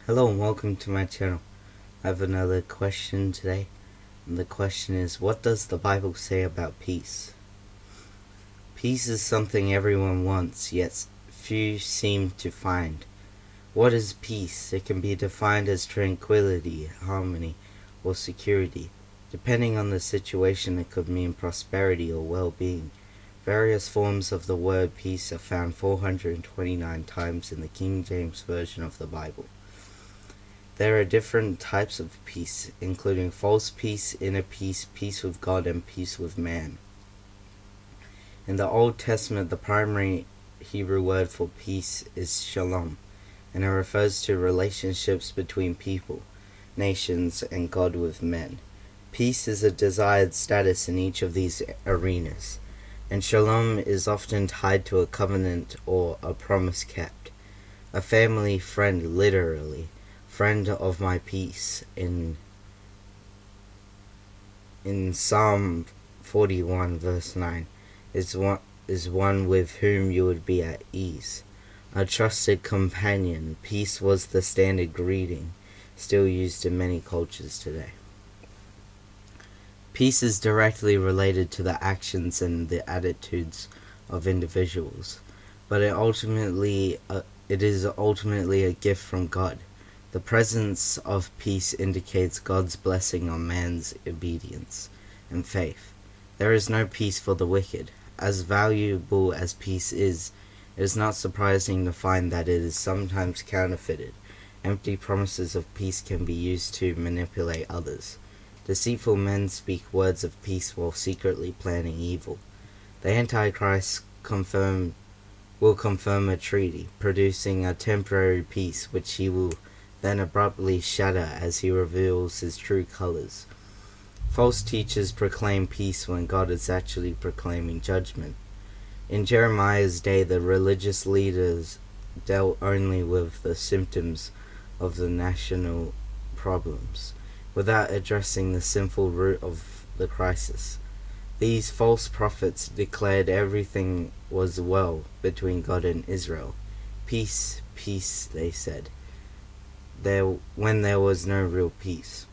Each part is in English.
Hello and welcome to my channel. I have another question today, and the question is, what does the Bible say about peace? Peace is something everyone wants, yet few seem to find. What is peace? It can be defined as tranquility, harmony, or security. Depending on the situation, it could mean prosperity or well-being. Various forms of the word peace are found 429 times in the King James Version of the Bible. There are different types of peace, including false peace, inner peace, peace with God, and peace with man. In the Old Testament, the primary Hebrew word for peace is shalom, and it refers to relationships between people, nations, and God with men. Peace is a desired status in each of these arenas, and shalom is often tied to a covenant or a promise kept. A family friend, literally, friend of my peace, in Psalm 41 verse 9, is one with whom you would be at ease. A trusted companion. Peace was the standard greeting, still used in many cultures today. Peace is directly related to the actions and the attitudes of individuals, but it is ultimately a gift from God. The presence of peace indicates God's blessing on man's obedience and faith. There is no peace for the wicked. As valuable as peace is, it is not surprising to find that it is sometimes counterfeited. Empty promises of peace can be used to manipulate others. Deceitful men speak words of peace while secretly planning evil. The Antichrist will confirm a treaty, producing a temporary peace which he will then abruptly shatter as he reveals his true colors. False teachers proclaim peace when God is actually proclaiming judgment. In Jeremiah's day, the religious leaders dealt only with the symptoms of the national problems, without addressing the sinful root of the crisis. These false prophets declared everything was well between God and Israel. Peace, peace, they said, when there was no real peace.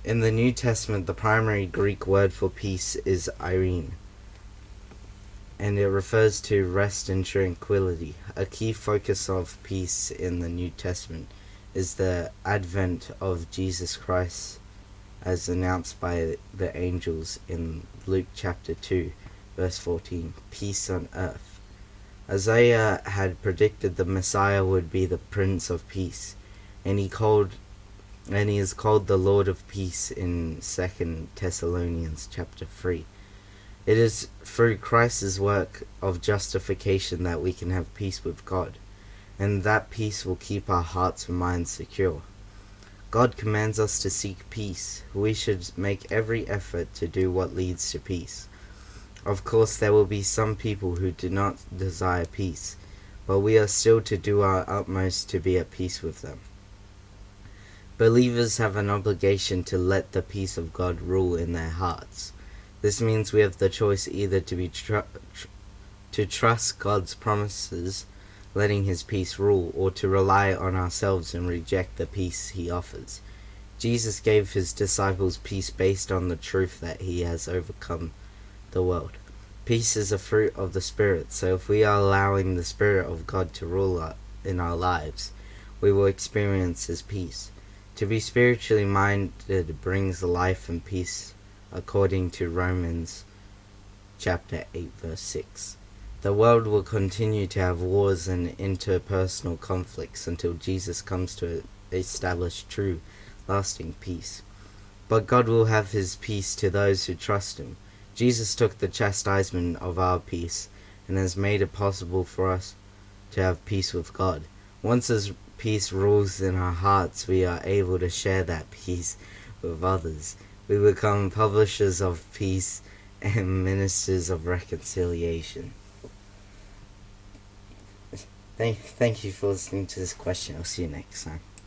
In the New Testament, the primary Greek word for peace is eirene, and it refers to rest and tranquility. A key focus of peace in the New Testament is the advent of Jesus Christ, as announced by the angels in Luke chapter 2 verse 14, peace on earth. Isaiah had predicted the Messiah would be the Prince of Peace, and he is called the Lord of Peace in 2 Thessalonians chapter 3. It is through Christ's work of justification that we can have peace with God, and that peace will keep our hearts and minds secure. God commands us to seek peace. We should make every effort to do what leads to peace. Of course, there will be some people who do not desire peace, but we are still to do our utmost to be at peace with them. Believers have an obligation to let the peace of God rule in their hearts. This means we have the choice either to trust God's promises, letting his peace rule, or to rely on ourselves and reject the peace he offers. Jesus gave his disciples peace based on the truth that he has overcome the world. Peace is a fruit of the Spirit, so if we are allowing the Spirit of God to rule in our lives, we will experience his peace. To be spiritually minded brings life and peace, according to Romans chapter 8 verse 6. The world will continue to have wars and interpersonal conflicts until Jesus comes to establish true, lasting peace. But God will have his peace to those who trust him. Jesus took the chastisement of our peace and has made it possible for us to have peace with God. Once his peace rules in our hearts, we are able to share that peace with others. We become publishers of peace and ministers of reconciliation. Thank you for listening to this question. I'll see you next time.